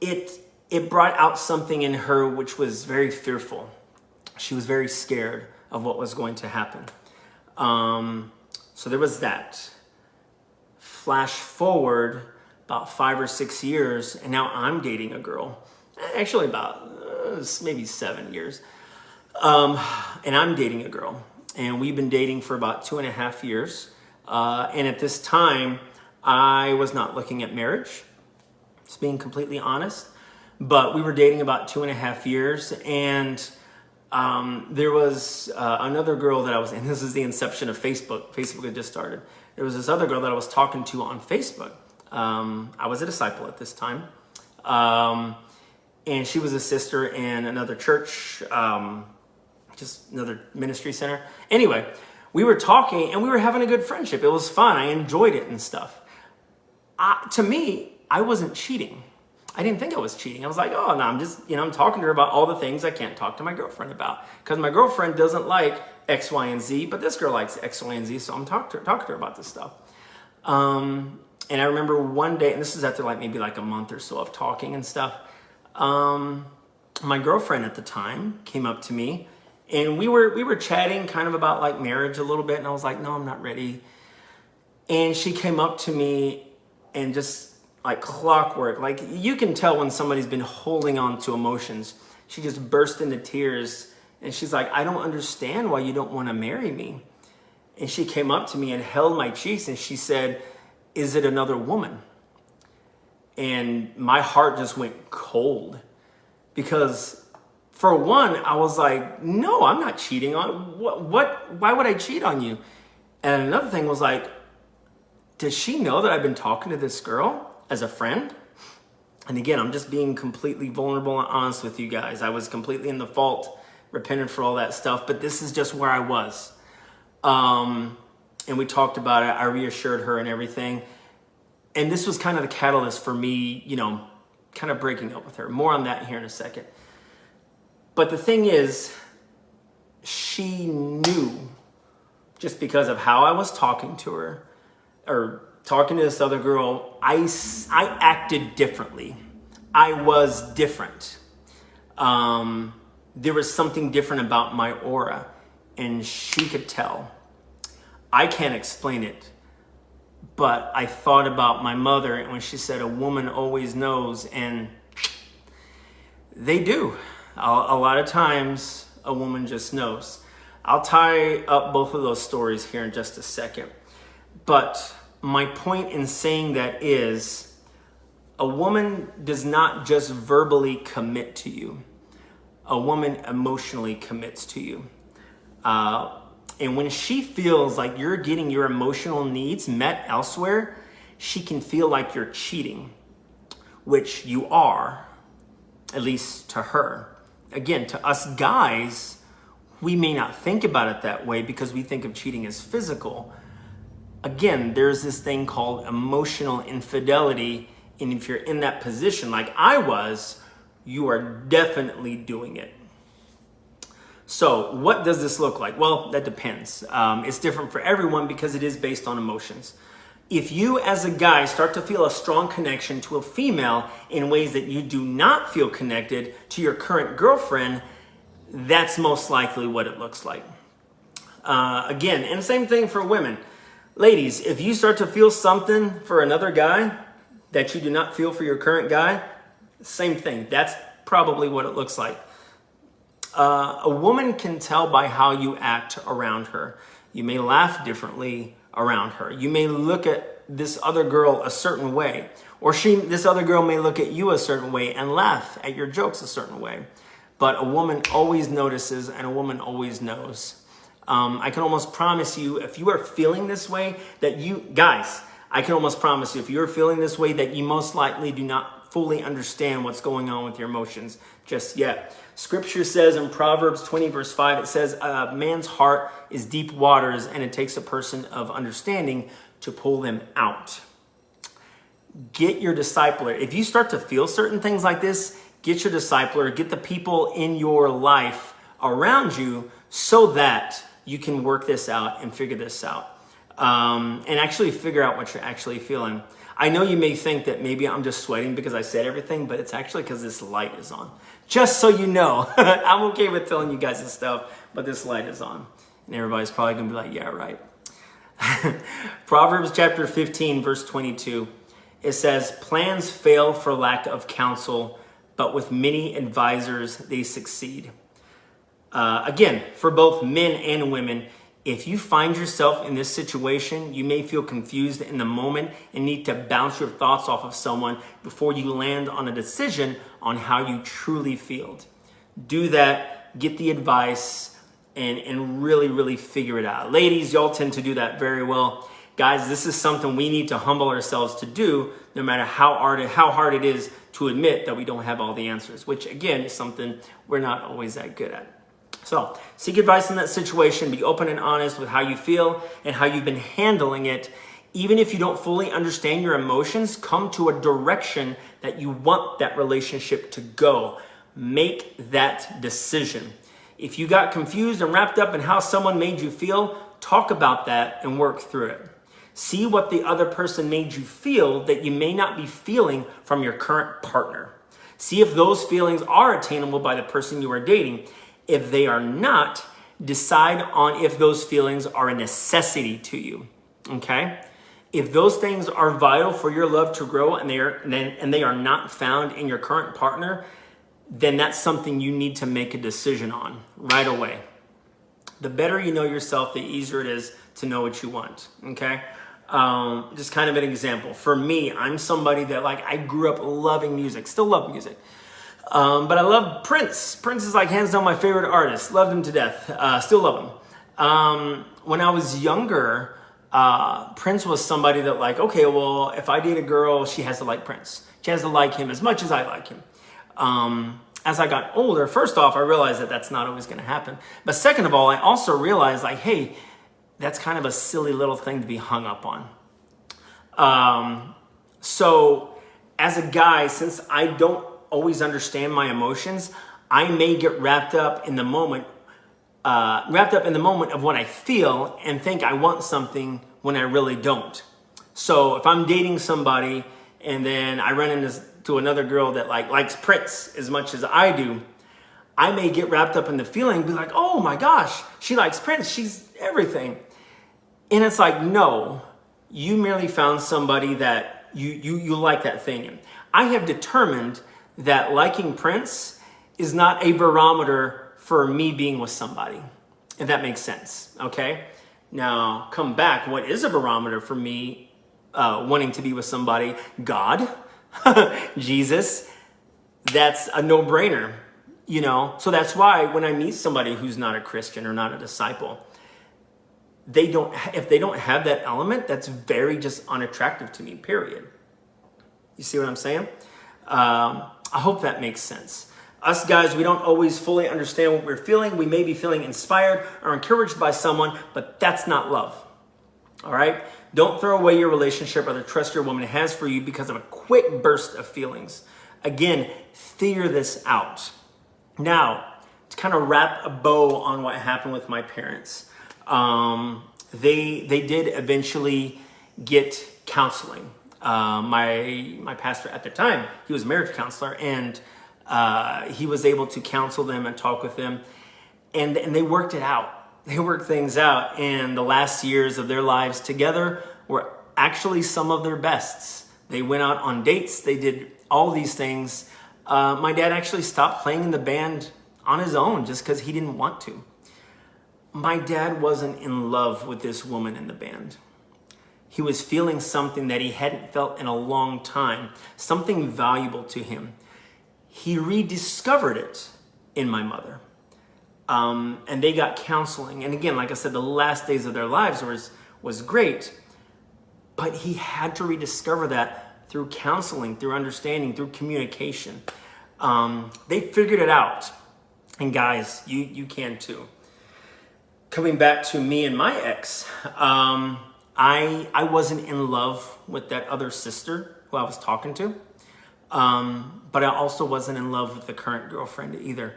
it brought out something in her which was very fearful. She was very scared of what was going to happen. So there was that. Flash forward about 5 or 6 years, and now I'm dating a girl. Actually, about maybe 7 years. And I'm dating a girl. And we've been dating for about 2.5 years. And at this time, I was not looking at marriage, just being completely honest. But we were dating about 2.5 years. And there was another girl that I was, and this is the inception of Facebook. Facebook had just started. There was this other girl that I was talking to on Facebook. I was a disciple at this time. And she was a sister in another church, just another ministry center. Anyway, we were talking and we were having a good friendship. It was fun. I enjoyed it and stuff. To me, I wasn't cheating. I didn't think I was cheating. I was like, oh, no, I'm just, I'm talking to her about all the things I can't talk to my girlfriend about. Because my girlfriend doesn't like X, Y, and Z, but this girl likes X, Y, and Z, so I'm talking to her about this stuff. And I remember one day, and this is after maybe a month or so of talking and stuff, my girlfriend at the time came up to me, and we were chatting kind of about marriage a little bit, and I was like, no, I'm not ready. And she came up to me and just like clockwork, you can tell when somebody's been holding on to emotions. She just burst into tears, and she's like, I don't understand why you don't want to marry me. And she came up to me and held my cheeks, and she said, is it another woman? And my heart just went cold, because for one, I was like, no, I'm not cheating on why would I cheat on you? And another thing was does she know that I've been talking to this girl as a friend? And again, I'm just being completely vulnerable and honest with you guys. I was completely in the fault, repented for all that stuff, but this is just where I was. And we talked about it. I reassured her and everything. And this was kind of the catalyst for me, kind of breaking up with her. More on that here in a second. But the thing is, she knew, just because of how I was talking to her, or talking to this other girl, I acted differently. I was different. There was something different about my aura, and she could tell. I can't explain it, but I thought about my mother, and when she said a woman always knows, and they do. A lot of times, a woman just knows. I'll tie up both of those stories here in just a second. But my point in saying that is, a woman does not just verbally commit to you. A woman emotionally commits to you. And when she feels like you're getting your emotional needs met elsewhere, she can feel like you're cheating, which you are, at least to her. Again, to us guys, we may not think about it that way because we think of cheating as physical. Again, there's this thing called emotional infidelity. And if you're in that position like I was, you are definitely doing it. So what does this look like? Well, that depends. It's different for everyone because it is based on emotions. If you as a guy start to feel a strong connection to a female in ways that you do not feel connected to your current girlfriend, that's most likely what it looks like. Again, and same thing for women. Ladies, if you start to feel something for another guy that you do not feel for your current guy, same thing. That's probably what it looks like. A woman can tell by how you act around her. You may laugh differently around her. You may look at this other girl a certain way, or this other girl may look at you a certain way and laugh at your jokes a certain way. But a woman always notices, and a woman always knows. I can almost promise you, if you are feeling this way, I can almost promise you, if you're feeling this way, that you most likely do not fully understand what's going on with your emotions just yet. Scripture says in Proverbs 20 verse 5, it says, a man's heart is deep waters, and it takes a person of understanding to pull them out. get your discipler. If you start to feel certain things like this, get your discipler, get the people in your life around you so that you can work this out and figure this out. And actually figure out what you're actually feeling. I know you may think that maybe I'm just sweating because I said everything, but it's actually because this light is on. Just so you know, I'm okay with telling you guys this stuff, but this light is on. And everybody's probably gonna be like, yeah, right. Proverbs chapter 15, verse 22. It says, plans fail for lack of counsel, but with many advisors, they succeed. Again, for both men and women, if you find yourself in this situation, you may feel confused in the moment and need to bounce your thoughts off of someone before you land on a decision on how you truly feel. Do that, get the advice, and really, really figure it out. Ladies, y'all tend to do that very well. Guys, this is something we need to humble ourselves to do, no matter how hard it is to admit that we don't have all the answers, which again is something we're not always that good at. So seek advice in that situation. Be open and honest with how you feel and how you've been handling it. Even if you don't fully understand your emotions, come to a direction that you want that relationship to go. Make that decision. If you got confused and wrapped up in how someone made you feel, talk about that and work through it. See what the other person made you feel that you may not be feeling from your current partner. See if those feelings are attainable by the person you are dating. If they are not, decide on if those feelings are a necessity to you, okay? If those things are vital for your love to grow and they are not found in your current partner, then that's something you need to make a decision on right away. The better you know yourself, the easier it is to know what you want, okay? Just kind of an example. For me, I'm somebody that I grew up loving music, still love music. But I love Prince. Prince is hands down my favorite artist. Loved him to death. Still love him. When I was younger, Prince was somebody that okay, well, if I date a girl, she has to like Prince. She has to like him as much as I like him. As I got older, first off, I realized that that's not always going to happen. But second of all, I also realized hey, that's kind of a silly little thing to be hung up on. So as a guy, since I don't always understand my emotions, I may get wrapped up in the moment of what I feel and think I want something when I really don't. So if I'm dating somebody and then I run into another girl that likes Prince as much as I do, I may get wrapped up in the feeling, be like, oh my gosh, she likes Prince, she's everything. And it's no, you merely found somebody that you like that thing in. I have determined that liking Prince is not a barometer for me being with somebody, if that makes sense, okay? Now, come back, what is a barometer for me wanting to be with somebody? God, Jesus, that's a no-brainer, So that's why when I meet somebody who's not a Christian or not a disciple, if they don't have that element, that's very just unattractive to me, period. You see what I'm saying? I hope that makes sense. Us guys, we don't always fully understand what we're feeling. We may be feeling inspired or encouraged by someone, but that's not love. All right? Don't throw away your relationship or the trust your woman has for you because of a quick burst of feelings. Again, figure this out. Now, to kind of wrap a bow on what happened with my parents, they did eventually get counseling. My pastor at the time, he was a marriage counselor, and he was able to counsel them and talk with them, and they worked it out. They worked things out, and the last years of their lives together were actually some of their bests. They went out on dates. They did all these things. My dad actually stopped playing in the band on his own just because he didn't want to. My dad wasn't in love with this woman in the band. He was feeling something that he hadn't felt in a long time, something valuable to him. He rediscovered it in my mother. And they got counseling. And again, like I said, the last days of their lives was great. But he had to rediscover that through counseling, through understanding, through communication. They figured it out. And guys, you can too. Coming back to me and my ex, I wasn't in love with that other sister. who I was talking to. But I also wasn't in love with the current girlfriend either.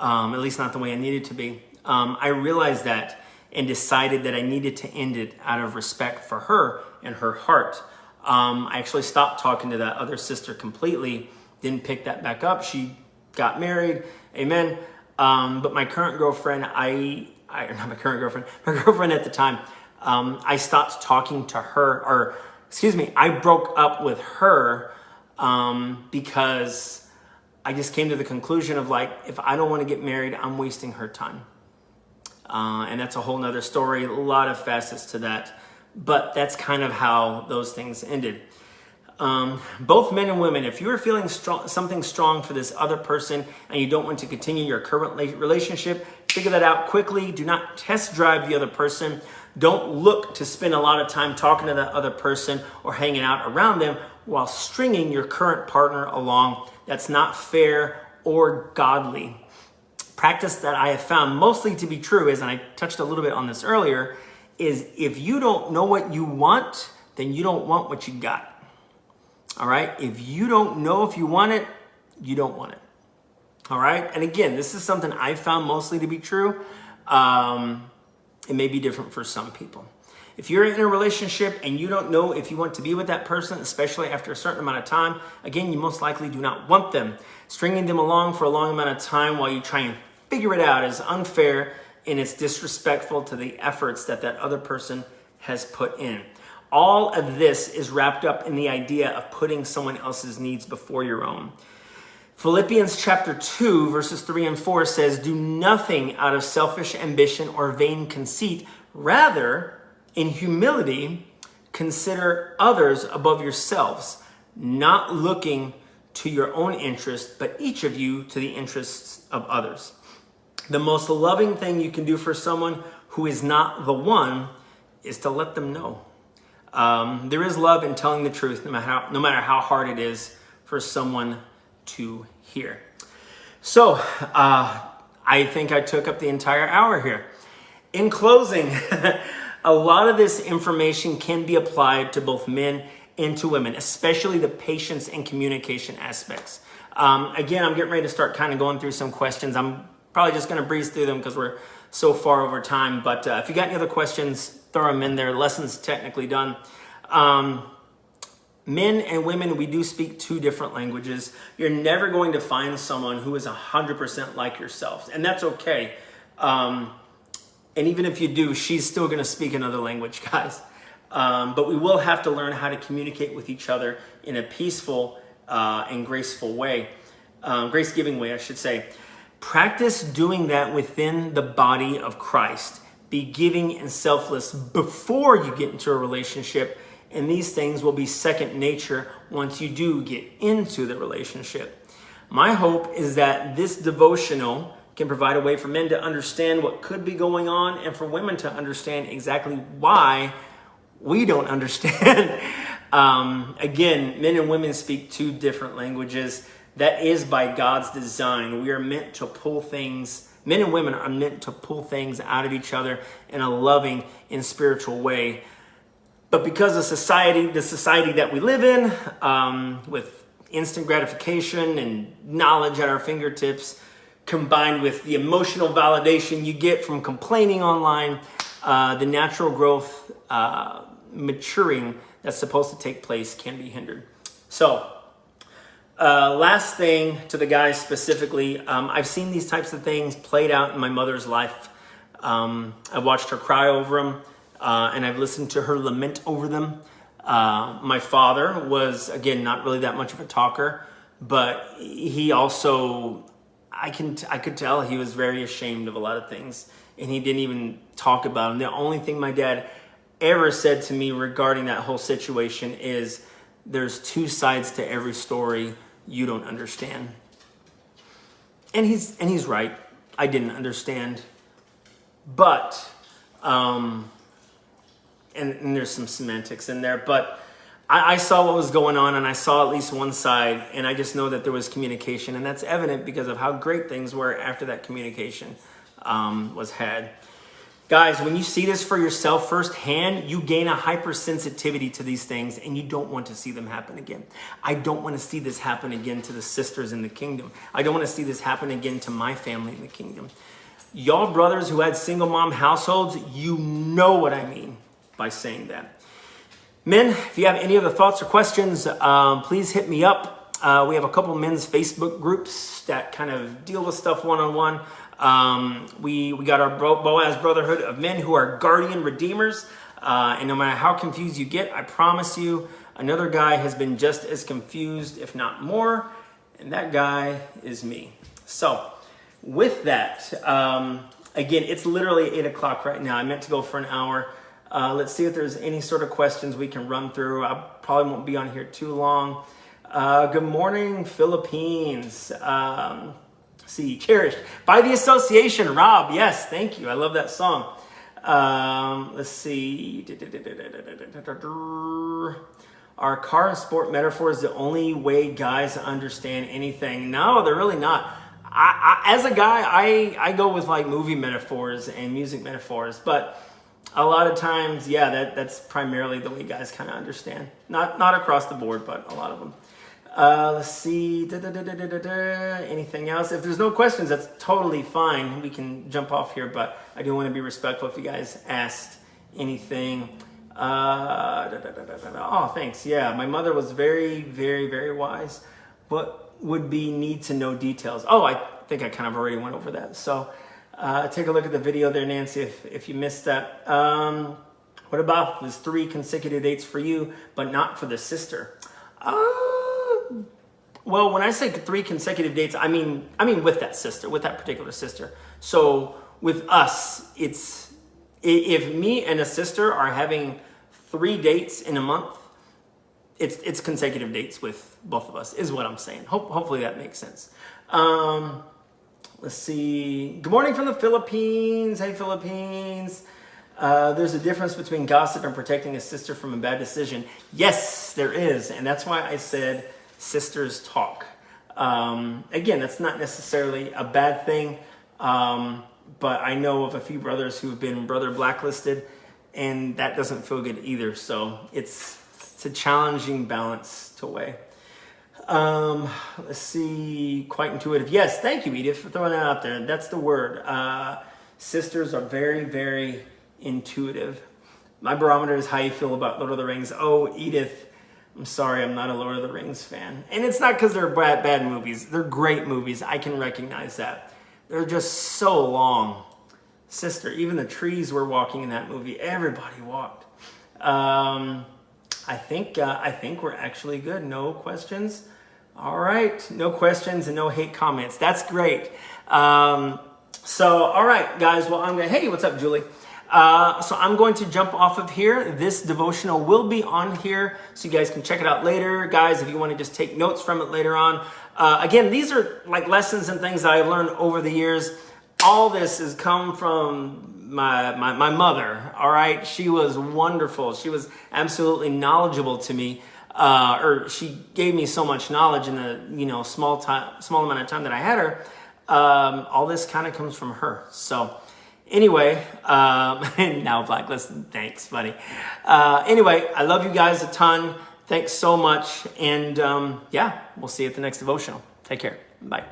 At least not the way I needed to be. I realized that and decided that I needed to end it out of respect for her and her heart. I actually stopped talking to that other sister completely, didn't pick that back up. She got married, amen. But my current girlfriend, not my current girlfriend, my girlfriend at the time, I stopped talking to her, I broke up with her because I just came to the conclusion of like, if I don't want to get married, I'm wasting her time. And that's a whole nother story, a lot of facets to that. But that's kind of how those things ended. Both men and women, if you are feeling something strong for this other person and you don't want to continue your current relationship, figure that out quickly. Do not test drive the other person. Don't look to spend a lot of time talking to that other person or hanging out around them while stringing your current partner along. That's not fair or godly. Practice that I have found mostly to be true is, and I touched a little bit on this earlier, is if you don't know what you want, then you don't want what you got. All right? If you don't know if you want it, you don't want it. All right? And again, this is something I found mostly to be true. It may be different for some people. If you're in a relationship and you don't know if you want to be with that person, especially after a certain amount of time, again, you most likely do not want them. Stringing them along for a long amount of time while you try and figure it out is unfair and it's disrespectful to the efforts that other person has put in. All of this is wrapped up in the idea of putting someone else's needs before your own. Philippians chapter 2, verses 3 and 4 says, "Do nothing out of selfish ambition or vain conceit. Rather, in humility, consider others above yourselves, not looking to your own interest, but each of you to the interests of others." The most loving thing you can do for someone who is not the one is to let them know. There is love in telling the truth, no matter how hard it is for someone to hear. So, I think I took up the entire hour here. In closing, a lot of this information can be applied to both men and to women, especially the patience and communication aspects. Again, I'm getting ready to start kind of going through some questions. I'm probably just going to breeze through them because we're so far over time. But if you got any other questions, throw them in there. Lesson's technically done. Men and women, we do speak two different languages. You're never going to find someone who is 100% like yourself, and that's okay. And even if you do, she's still going to speak another language, guys. But we will have to learn how to communicate with each other in a peaceful and graceful way, grace-giving way, I should say. Practice doing that within the body of Christ. Be giving and selfless before you get into a relationship, and these things will be second nature once you do get into the relationship. My hope is that this devotional can provide a way for men to understand what could be going on and for women to understand exactly why we don't understand. Again, men and women speak two different languages. That is by God's design. We are meant to pull things, men and women are meant to pull things out of each other in a loving and spiritual way. But because of the society that we live in, with instant gratification and knowledge at our fingertips, combined with the emotional validation you get from complaining online, the natural growth, maturing that's supposed to take place can be hindered. So, last thing to the guys specifically, I've seen these types of things played out in my mother's life. I've watched her cry over them, and I've listened to her lament over them. My father was, again, not really that much of a talker, but he also, I could tell he was very ashamed of a lot of things, and he didn't even talk about them. The only thing my dad ever said to me regarding that whole situation is, there's two sides to every story you don't understand. And he's right. I didn't understand. But, and there's some semantics in there, but I saw what was going on, and I saw at least one side, and I just know that there was communication, and that's evident because of how great things were after that communication was had. Guys, when you see this for yourself firsthand, you gain a hypersensitivity to these things, and you don't want to see them happen again. I don't want to see this happen again to the sisters in the kingdom. I don't want to see this happen again to my family in the kingdom. Y'all brothers who had single mom households, you know what I mean by saying that. Men, if you have any other thoughts or questions, please hit me up. We have a couple men's Facebook groups that kind of deal with stuff one-on-one. We got our Boaz Brotherhood of Men who are guardian redeemers. And no matter how confused you get, I promise you, another guy has been just as confused, if not more. And that guy is me. So with that, again, it's literally 8 o'clock right now. I meant to go for an hour. Let's see if there's any sort of questions we can run through. I probably won't be on here too long. Good morning, Philippines. See, Cherish by the association, Rob. Yes, thank you. I love that song. Let's see. Are car and sport metaphors the only way guys understand anything? No, they're really not. As a guy, I go with like movie metaphors and music metaphors, but a lot of times, yeah, that's primarily the way guys kind of understand. Not across the board, but a lot of them. Let's see. Anything else? If there's no questions, that's totally fine. We can jump off here, but I do want to be respectful if you guys asked anything. Oh, thanks. Yeah, my mother was very, very, very wise. What would be need to know details? Oh, I think I kind of already went over that. So take a look at the video there, Nancy, if you missed that. What about was 3 consecutive dates for you, but not for the sister? Well, when I say 3 consecutive dates, I mean with that sister, with that particular sister. So with us, it's if me and a sister are having 3 dates in a month, it's consecutive dates with both of us, is what I'm saying. Hopefully that makes sense. Let's see. Good morning from the Philippines. Hey, Philippines. There's a difference between gossip and protecting a sister from a bad decision. Yes, there is. And that's why I said sisters talk. Again, that's not necessarily a bad thing. But I know of a few brothers who've been brother blacklisted, and that doesn't feel good either. So it's a challenging balance to weigh. Let's see. Quite intuitive. Yes, thank you, Edith, for throwing that out there. That's the word. Sisters are very, very intuitive. My barometer is how you feel about Lord of the Rings. Oh, Edith, I'm sorry, I'm not a Lord of the Rings fan. And it's not because they're bad movies. They're great movies. I can recognize that. They're just so long. Sister, even the trees were walking in that movie. Everybody walked. I think we're actually good. No questions. All right. No questions and no hate comments. That's great. So, all right, guys. Well, hey, what's up, Julie? So I'm going to jump off of here. This devotional will be on here, so you guys can check it out later. Guys, if you want to just take notes from it later on. Again, these are like lessons and things that I've learned over the years. All this has come from my mother, all right? She was wonderful. She was absolutely knowledgeable to me. Or she gave me so much knowledge in the small amount of time that I had her. All this kind of comes from her. So anyway, now blacklisted. Thanks, buddy. Anyway, I love you guys a ton. Thanks so much. And yeah, we'll see you at the next devotional. Take care. Bye.